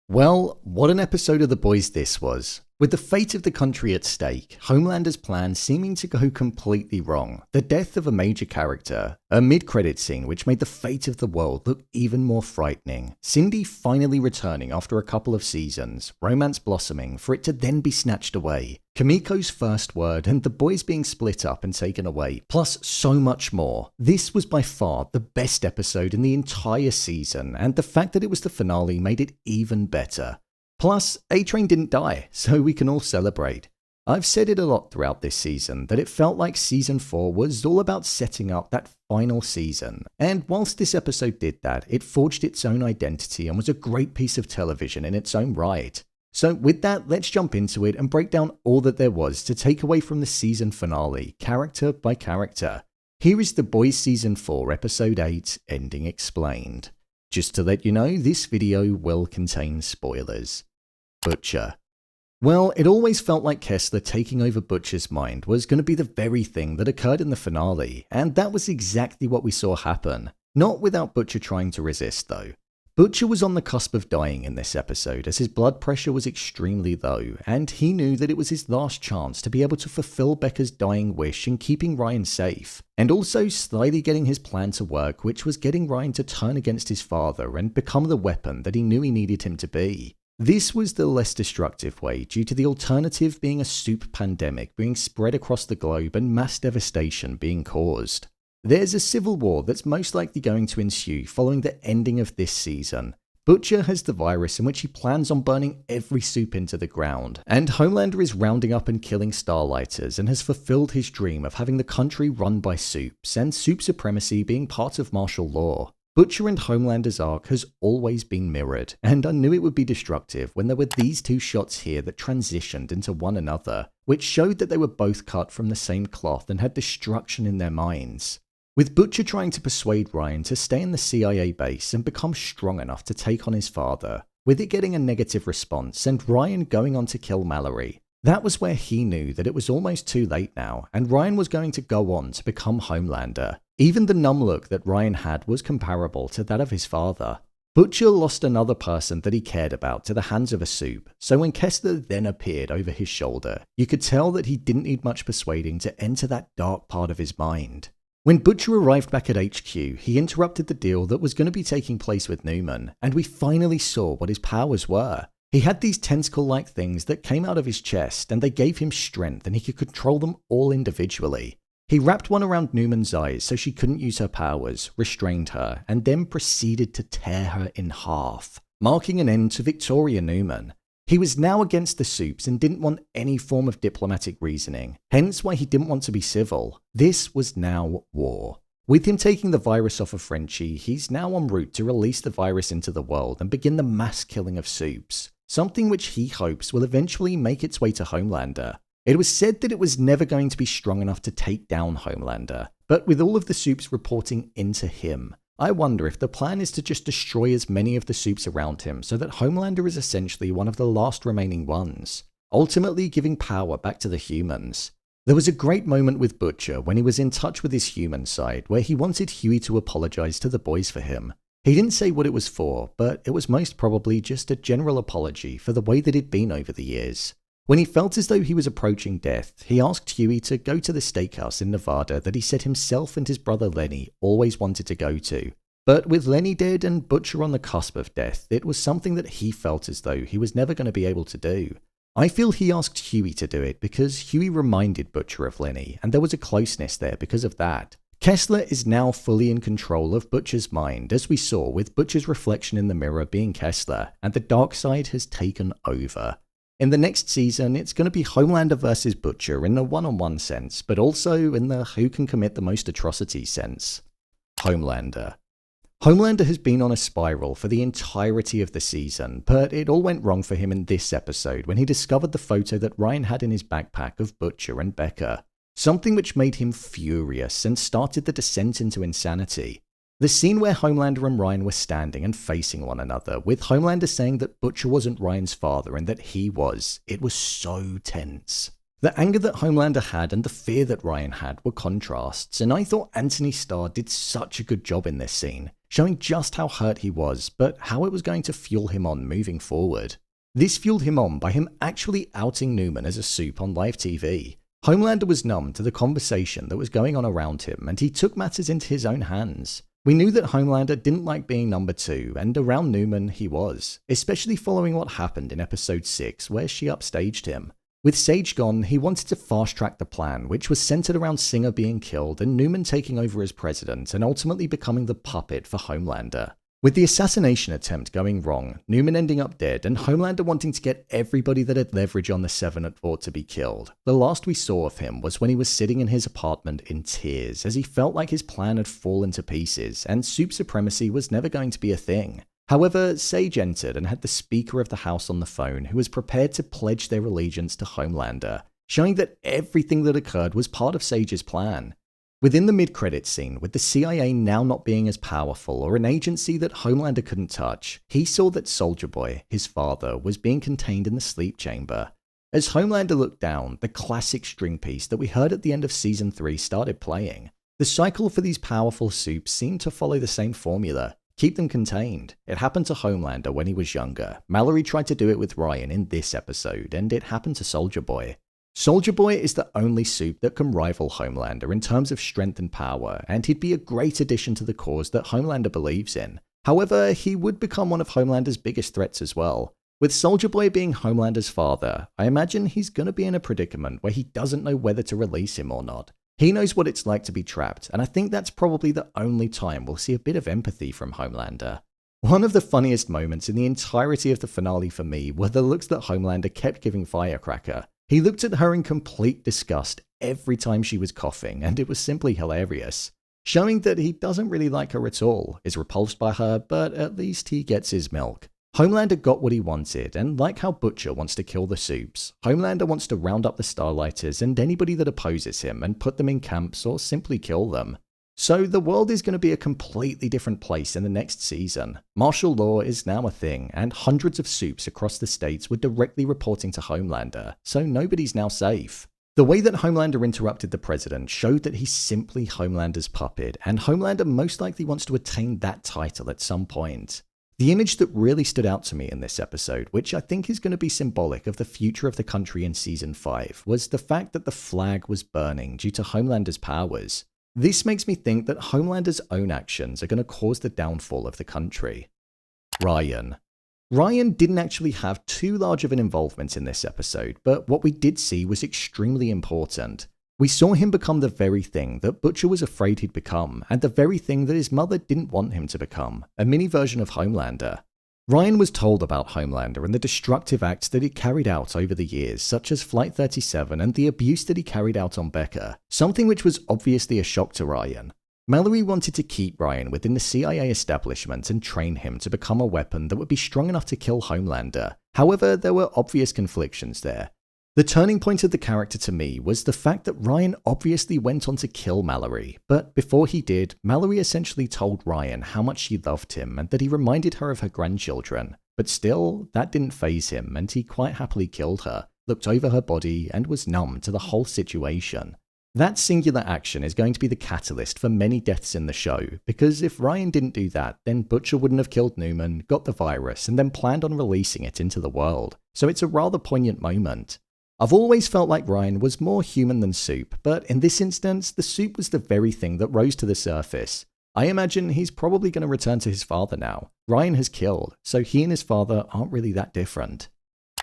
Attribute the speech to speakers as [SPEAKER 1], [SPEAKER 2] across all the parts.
[SPEAKER 1] Well, what an episode of The Boys this was. With the fate of the country at stake, Homelander's plan seeming to go completely wrong, the death of a major character, a mid-credit scene which made the fate of the world look even more frightening, Cindy finally returning after a couple of seasons, romance blossoming for it to then be snatched away, Kimiko's first word and the boys being split up and taken away, plus so much more. This was by far the best episode in the entire season, and the fact that it was the finale made it even better. Plus, A-Train didn't die, so we can all celebrate. I've said it a lot throughout this season, that it felt like Season 4 was all about setting up that final season. And whilst this episode did that, it forged its own identity and was a great piece of television in its own right. So with that, let's jump into it and break down all that there was to take away from the season finale, character by character. Here is The Boys Season 4, Episode 8, Ending Explained. Just to let you know, this video will contain spoilers. Butcher. Well, it always felt like Kessler taking over Butcher's mind was going to be the very thing that occurred in the finale, and that was exactly what we saw happen. Not without Butcher trying to resist, though. Butcher was on the cusp of dying in this episode as his blood pressure was extremely low, and he knew that it was his last chance to be able to fulfill Becca's dying wish in keeping Ryan safe, and also slyly getting his plan to work, which was getting Ryan to turn against his father and become the weapon that he knew he needed him to be. This was the less destructive way due to the alternative being a soup pandemic being spread across the globe and mass devastation being caused. There's a civil war that's most likely going to ensue following the ending of this season. Butcher has the virus in which he plans on burning every soup into the ground, and Homelander is rounding up and killing Starlighters and has fulfilled his dream of having the country run by soups and soup supremacy being part of martial law. Butcher and Homelander's arc has always been mirrored, and I knew it would be destructive when there were these two shots here that transitioned into one another, which showed that they were both cut from the same cloth and had destruction in their minds. With Butcher trying to persuade Ryan to stay in the CIA base and become strong enough to take on his father, with it getting a negative response and Ryan going on to kill Mallory, that was where he knew that it was almost too late now and Ryan was going to go on to become Homelander. Even the numb look that Ryan had was comparable to that of his father. Butcher lost another person that he cared about to the hands of a soup, so when Kessler then appeared over his shoulder, you could tell that he didn't need much persuading to enter that dark part of his mind. When Butcher arrived back at HQ, he interrupted the deal that was going to be taking place with Neuman, and we finally saw what his powers were. He had these tentacle-like things that came out of his chest, and they gave him strength and he could control them all individually. He wrapped one around Neuman's eyes so she couldn't use her powers, restrained her, and then proceeded to tear her in half, marking an end to Victoria Neuman. He was now against the soups and didn't want any form of diplomatic reasoning, hence why he didn't want to be civil. This was now war. With him taking the virus off of Frenchie, he's now en route to release the virus into the world and begin the mass killing of soups, something which he hopes will eventually make its way to Homelander. It was said that it was never going to be strong enough to take down Homelander, but with all of the soups reporting into him, I wonder if the plan is to just destroy as many of the soups around him so that Homelander is essentially one of the last remaining ones, ultimately giving power back to the humans. There was a great moment with Butcher when he was in touch with his human side where he wanted Hughie to apologize to the boys for him. He didn't say what it was for, but it was most probably just a general apology for the way that it'd been over the years. When he felt as though he was approaching death, he asked Hughie to go to the steakhouse in Nevada that he said himself and his brother Lenny always wanted to go to. But with Lenny dead and Butcher on the cusp of death, it was something that he felt as though he was never going to be able to do. I feel he asked Hughie to do it because Hughie reminded Butcher of Lenny, and there was a closeness there because of that. Kessler is now fully in control of Butcher's mind, as we saw with Butcher's reflection in the mirror being Kessler, and the dark side has taken over. In the next season, it's going to be Homelander versus Butcher in the one-on-one sense, but also in the who can commit the most atrocities sense. Homelander. Homelander has been on a spiral for the entirety of the season, but it all went wrong for him in this episode when he discovered the photo that Ryan had in his backpack of Butcher and Becca, something which made him furious and started the descent into insanity. The scene where Homelander and Ryan were standing and facing one another, with Homelander saying that Butcher wasn't Ryan's father and that he was, it was so tense. The anger that Homelander had and the fear that Ryan had were contrasts, and I thought Anthony Starr did such a good job in this scene. showing just how hurt he was, but how it was going to fuel him on moving forward. This fueled him on by him actually outing Neuman as a soup on live TV. Homelander was numb to the conversation that was going on around him, and he took matters into his own hands. We knew that Homelander didn't like being number 2, and around Neuman he was, especially following what happened in episode 6 where she upstaged him. With Sage gone, he wanted to fast-track the plan, which was centered around Singer being killed and Neuman taking over as president and ultimately becoming the puppet for Homelander. With the assassination attempt going wrong, Neuman ending up dead, and Homelander wanting to get everybody that had leverage on the Seven at Fort to be killed, the last we saw of him was when he was sitting in his apartment in tears as he felt like his plan had fallen to pieces and soup supremacy was never going to be a thing. However, Sage entered and had the Speaker of the House on the phone who was prepared to pledge their allegiance to Homelander, showing that everything that occurred was part of Sage's plan. Within the mid-credits scene, with the CIA now not being as powerful or an agency that Homelander couldn't touch, he saw that Soldier Boy, his father, was being contained in the sleep chamber. As Homelander looked down, the classic string piece that we heard at the end of Season 3 started playing. The cycle for these powerful soups seemed to follow the same formula. Keep them contained. It happened to Homelander when he was younger. Mallory tried to do it with Ryan in this episode, and it happened to Soldier Boy. Soldier Boy is the only soup that can rival Homelander in terms of strength and power, and he'd be a great addition to the cause that Homelander believes in. However, he would become one of Homelander's biggest threats as well. With Soldier Boy being Homelander's father, I imagine he's gonna be in a predicament where he doesn't know whether to release him or not. He knows what it's like to be trapped, and I think that's probably the only time we'll see a bit of empathy from Homelander. One of the funniest moments in the entirety of the finale for me were the looks that Homelander kept giving Firecracker. He looked at her in complete disgust every time she was coughing, and it was simply hilarious. Showing that he doesn't really like her at all, is repulsed by her, but at least he gets his milk. Homelander got what he wanted, and like how Butcher wants to kill the soups, Homelander wants to round up the Starlighters and anybody that opposes him and put them in camps or simply kill them. So the world is going to be a completely different place in the next season. Martial law is now a thing, and hundreds of soups across the states were directly reporting to Homelander, so nobody's now safe. The way that Homelander interrupted the president showed that he's simply Homelander's puppet, and Homelander most likely wants to attain that title at some point. The image that really stood out to me in this episode, which I think is going to be symbolic of the future of the country in Season 5, was the fact that the flag was burning due to Homelander's powers. This makes me think that Homelander's own actions are going to cause the downfall of the country. Ryan. Ryan didn't actually have too large of an involvement in this episode, but what we did see was extremely important. We saw him become the very thing that Butcher was afraid he'd become, and the very thing that his mother didn't want him to become, a mini version of Homelander. Ryan was told about Homelander and the destructive acts that he carried out over the years, such as Flight 37 and the abuse that he carried out on Becca, something which was obviously a shock to Ryan. Mallory wanted to keep Ryan within the CIA establishment and train him to become a weapon that would be strong enough to kill Homelander. However, there were obvious conflictions there. The turning point of the character to me was the fact that Ryan obviously went on to kill Mallory, but before he did, Mallory essentially told Ryan how much she loved him and that he reminded her of her grandchildren. But still, that didn't faze him, and he quite happily killed her, looked over her body, and was numb to the whole situation. That singular action is going to be the catalyst for many deaths in the show, because if Ryan didn't do that, then Butcher wouldn't have killed Neuman, got the virus, and then planned on releasing it into the world. So it's a rather poignant moment. I've always felt like Ryan was more human than soup, but in this instance, the soup was the very thing that rose to the surface. I imagine he's probably going to return to his father now. Ryan has killed, so he and his father aren't really that different.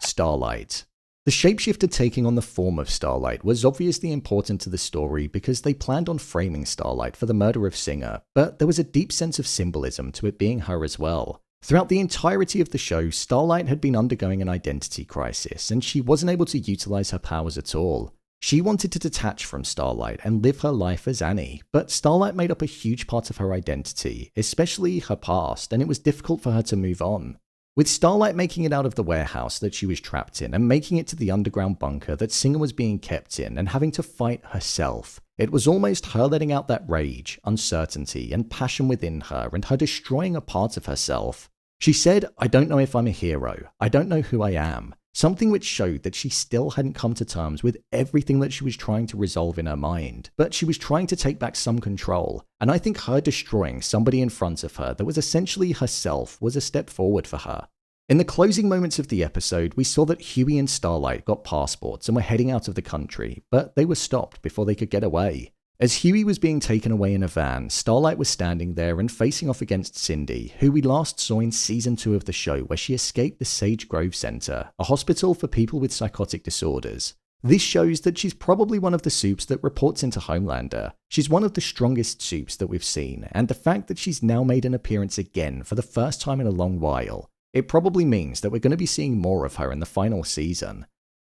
[SPEAKER 1] Starlight. The shapeshifter taking on the form of Starlight was obviously important to the story because they planned on framing Starlight for the murder of Singer, but there was a deep sense of symbolism to it being her as well. Throughout the entirety of the show, Starlight had been undergoing an identity crisis, and she wasn't able to utilize her powers at all. She wanted to detach from Starlight and live her life as Annie, but Starlight made up a huge part of her identity, especially her past, and it was difficult for her to move on. With Starlight making it out of the warehouse that she was trapped in and making it to the underground bunker that Singer was being kept in and having to fight herself, it was almost her letting out that rage, uncertainty, and passion within her and her destroying a part of herself. She said, "I don't know if I'm a hero. I don't know who I am. something which showed that she still hadn't come to terms with everything that she was trying to resolve in her mind, but she was trying to take back some control, and I think her destroying somebody in front of her that was essentially herself was a step forward for her. In the closing moments of the episode, we saw that Hughie and Starlight got passports and were heading out of the country, but they were stopped before they could get away. As Hughie was being taken away in a van, Starlight was standing there and facing off against Cindy, who we last saw in season 2 of the show where she escaped the Sage Grove Center, a hospital for people with psychotic disorders. This shows that she's probably one of the supes that reports into Homelander. She's one of the strongest supes that we've seen, and the fact that she's now made an appearance again for the first time in a long while, it probably means that we're going to be seeing more of her in the final season.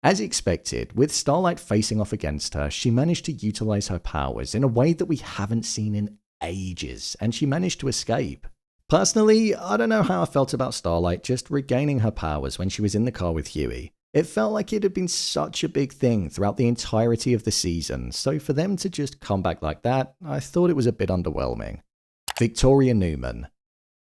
[SPEAKER 1] As expected, with Starlight facing off against her, she managed to utilize her powers in a way that we haven't seen in ages, and she managed to escape. Personally, I don't know how I felt about Starlight just regaining her powers when she was in the car with Hughie. It felt like it had been such a big thing throughout the entirety of the season, so for them to just come back like that, I thought it was a bit underwhelming. Victoria Neuman.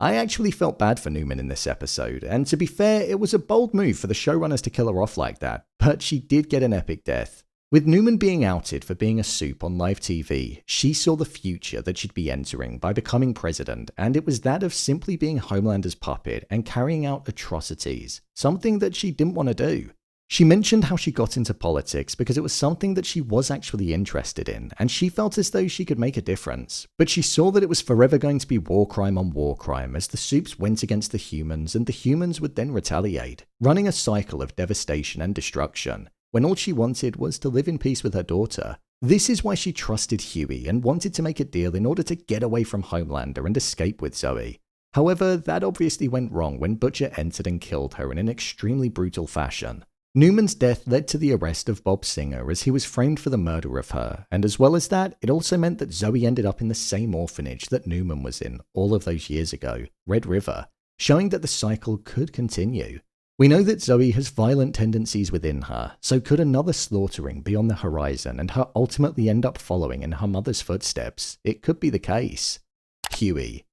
[SPEAKER 1] I actually felt bad for Neuman in this episode, and to be fair, it was a bold move for the showrunners to kill her off like that, but she did get an epic death. With Neuman being outed for being a supe on live TV, she saw the future that she'd be entering by becoming president, and it was that of simply being Homelander's puppet and carrying out atrocities, something that she didn't want to do. She mentioned how she got into politics because it was something that she was actually interested in, and she felt as though she could make a difference. But she saw that it was forever going to be war crime on war crime as the supes went against the humans, and the humans would then retaliate, running a cycle of devastation and destruction, when all she wanted was to live in peace with her daughter. This is why she trusted Hughie and wanted to make a deal in order to get away from Homelander and escape with Zoe. However, that obviously went wrong when Butcher entered and killed her in an extremely brutal fashion. Neuman's death led to the arrest of Bob Singer as he was framed for the murder of her, and as well as that, it also meant that Zoe ended up in the same orphanage that Neuman was in all of those years ago, Red River, showing that the cycle could continue. We know that Zoe has violent tendencies within her, so could another slaughtering be on the horizon and her ultimately end up following in her mother's footsteps? It could be the case. Hughie.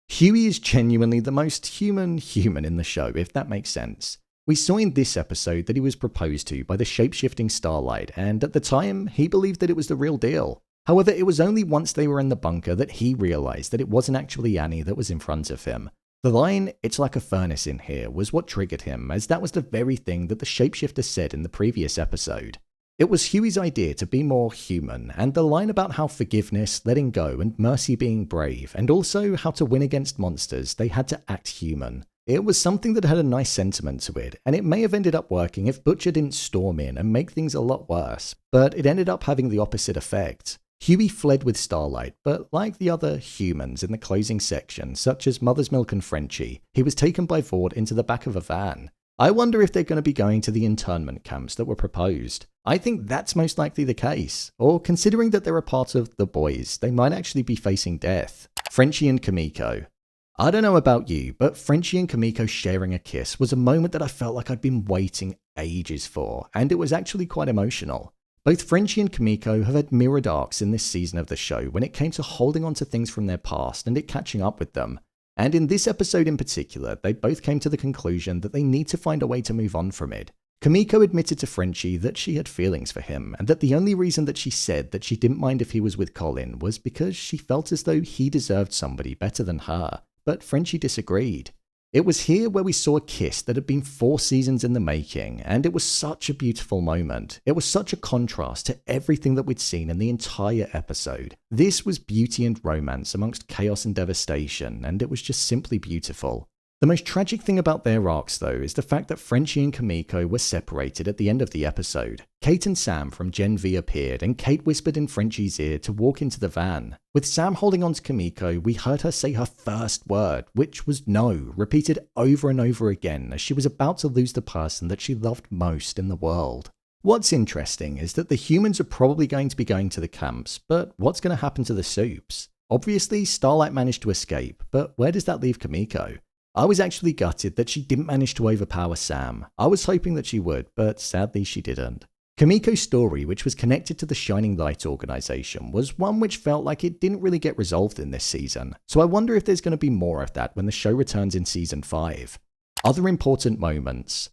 [SPEAKER 1] Hughie is genuinely the most human in the show, if that makes sense. We saw in this episode that he was proposed to by the shape-shifting Starlight, and at the time, he believed that it was the real deal. However, it was only once they were in the bunker that he realized that it wasn't actually Annie that was in front of him. The line, "It's like a furnace in here," was what triggered him, as that was the very thing that the shapeshifter said in the previous episode. It was Hughie's idea to be more human, and the line about how forgiveness, letting go, and mercy being brave, and also how to win against monsters, they had to act human. It was something that had a nice sentiment to it, and it may have ended up working if Butcher didn't storm in and make things a lot worse, but it ended up having the opposite effect. Hughie fled with Starlight, but like the other humans in the closing section, such as Mother's Milk and Frenchie, he was taken by Vought into the back of a van. I wonder if they're going to be going to the internment camps that were proposed. I think that's most likely the case, or considering that they're a part of the boys, they might actually be facing death. Frenchie and Kimiko. I don't know about you, but Frenchie and Kimiko sharing a kiss was a moment that I felt like I'd been waiting ages for, and it was actually quite emotional. Both Frenchie and Kimiko have had mirrored arcs in this season of the show when it came to holding on to things from their past and it catching up with them. And in this episode in particular, they both came to the conclusion that they need to find a way to move on from it. Kimiko admitted to Frenchie that she had feelings for him, and that the only reason that she said that she didn't mind if he was with Colin was because she felt as though he deserved somebody better than her. But Frenchie disagreed. It was here where we saw a kiss that had been 4 seasons in the making, and it was such a beautiful moment. It was such a contrast to everything that we'd seen in the entire episode. This was beauty and romance amongst chaos and devastation, and it was just simply beautiful. The most tragic thing about their arcs, though, is the fact that Frenchie and Kimiko were separated at the end of the episode. Kate and Sam from Gen V appeared, and Kate whispered in Frenchie's ear to walk into the van. With Sam holding on to Kimiko, we heard her say her first word, which was no, repeated over and over again as she was about to lose the person that she loved most in the world. What's interesting is that the humans are probably going to be going to the camps, but what's going to happen to the supes? Obviously, Starlight managed to escape, but where does that leave Kimiko? I was actually gutted that she didn't manage to overpower Sam. I was hoping that she would, but sadly she didn't. Kimiko's story, which was connected to the Shining Light organization, was one which felt like it didn't really get resolved in this season, so I wonder if there's going to be more of that when the show returns in season 5. Other important moments.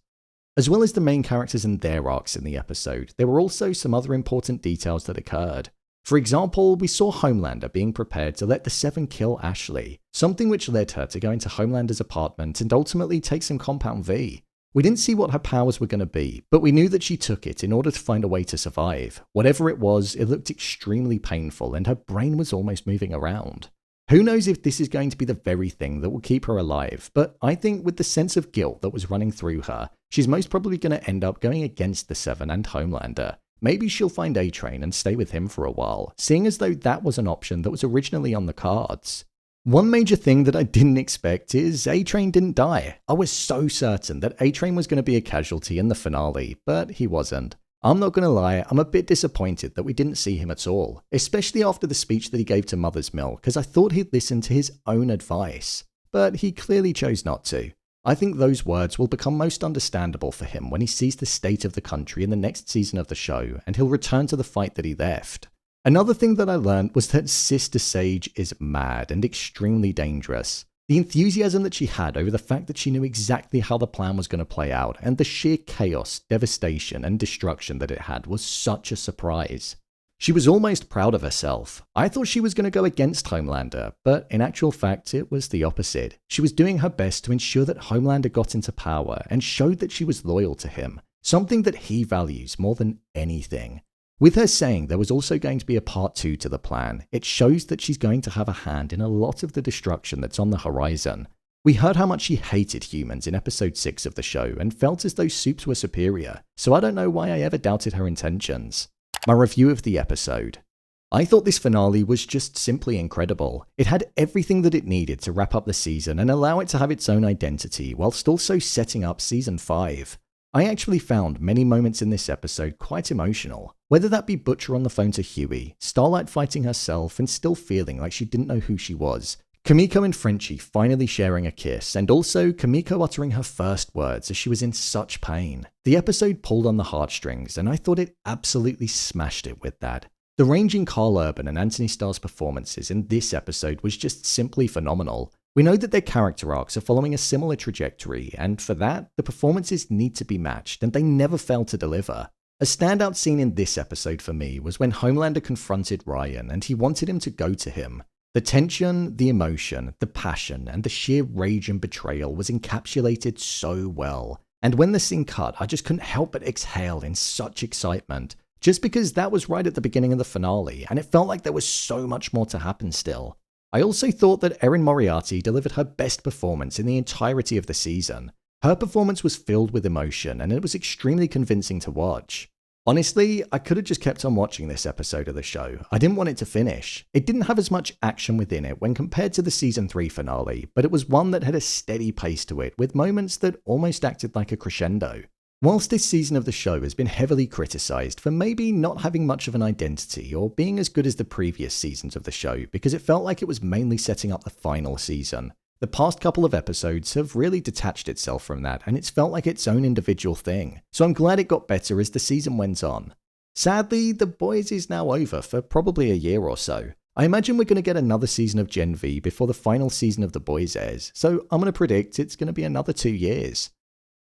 [SPEAKER 1] As well as the main characters and their arcs in the episode, there were also some other important details that occurred. For example, we saw Homelander being prepared to let the Seven kill Ashley, something which led her to go into Homelander's apartment and ultimately take some Compound V. We didn't see what her powers were going to be, but we knew that she took it in order to find a way to survive. Whatever it was, it looked extremely painful and her brain was almost moving around. Who knows if this is going to be the very thing that will keep her alive, but I think with the sense of guilt that was running through her, she's most probably going to end up going against the Seven and Homelander. Maybe she'll find A-Train and stay with him for a while, seeing as though that was an option that was originally on the cards. One major thing that I didn't expect is A-Train didn't die. I was so certain that A-Train was going to be a casualty in the finale, but he wasn't. I'm not going to lie, I'm a bit disappointed that we didn't see him at all, especially after the speech that he gave to Mother's Milk, because I thought he'd listen to his own advice. But he clearly chose not to. I think those words will become most understandable for him when he sees the state of the country in the next season of the show, and he'll return to the fight that he left. Another thing that I learned was that Sister Sage is mad and extremely dangerous. The enthusiasm that she had over the fact that she knew exactly how the plan was going to play out, and the sheer chaos, devastation, and destruction that it had was such a surprise. She was almost proud of herself. I thought she was going to go against Homelander, but in actual fact, it was the opposite. She was doing her best to ensure that Homelander got into power and showed that she was loyal to him, something that he values more than anything. With her saying there was also going to be a part 2 to the plan, it shows that she's going to have a hand in a lot of the destruction that's on the horizon. We heard how much she hated humans in episode 6 of the show and felt as though supes were superior, so I don't know why I ever doubted her intentions. My review of the episode. I thought this finale was just simply incredible. It had everything that it needed to wrap up the season and allow it to have its own identity, whilst also setting up season 5. I actually found many moments in this episode quite emotional, whether that be Butcher on the phone to Hughie, Starlight fighting herself and still feeling like she didn't know who she was, Kimiko and Frenchie finally sharing a kiss, and also Kimiko uttering her first words as she was in such pain. The episode pulled on the heartstrings, and I thought it absolutely smashed it with that. The range in Carl Urban and Anthony Starr's performances in this episode was just simply phenomenal. We know that their character arcs are following a similar trajectory, and for that, the performances need to be matched, and they never fail to deliver. A standout scene in this episode for me was when Homelander confronted Ryan and he wanted him to go to him. The tension, the emotion, the passion, and the sheer rage and betrayal was encapsulated so well. And when the scene cut, I just couldn't help but exhale in such excitement, just because that was right at the beginning of the finale, and it felt like there was so much more to happen still. I also thought that Erin Moriarty delivered her best performance in the entirety of the season. Her performance was filled with emotion, and it was extremely convincing to watch. Honestly, I could have just kept on watching this episode of the show. I didn't want it to finish. It didn't have as much action within it when compared to the season 3 finale, but it was one that had a steady pace to it, with moments that almost acted like a crescendo. Whilst this season of the show has been heavily criticised for maybe not having much of an identity or being as good as the previous seasons of the show because it felt like it was mainly setting up the final season, the past couple of episodes have really detached itself from that and it's felt like its own individual thing, so I'm glad it got better as the season went on. Sadly, The Boys is now over for probably a year or so. I imagine we're going to get another season of Gen V before the final season of The Boys airs, so I'm going to predict it's going to be another 2 years.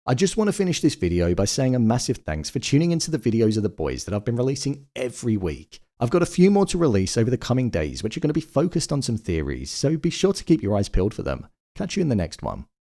[SPEAKER 1] I just want to finish this video by saying a massive thanks for tuning into the videos of The Boys that I've been releasing every week. I've got a few more to release over the coming days which are going to be focused on some theories, so be sure to keep your eyes peeled for them. Catch you in the next one.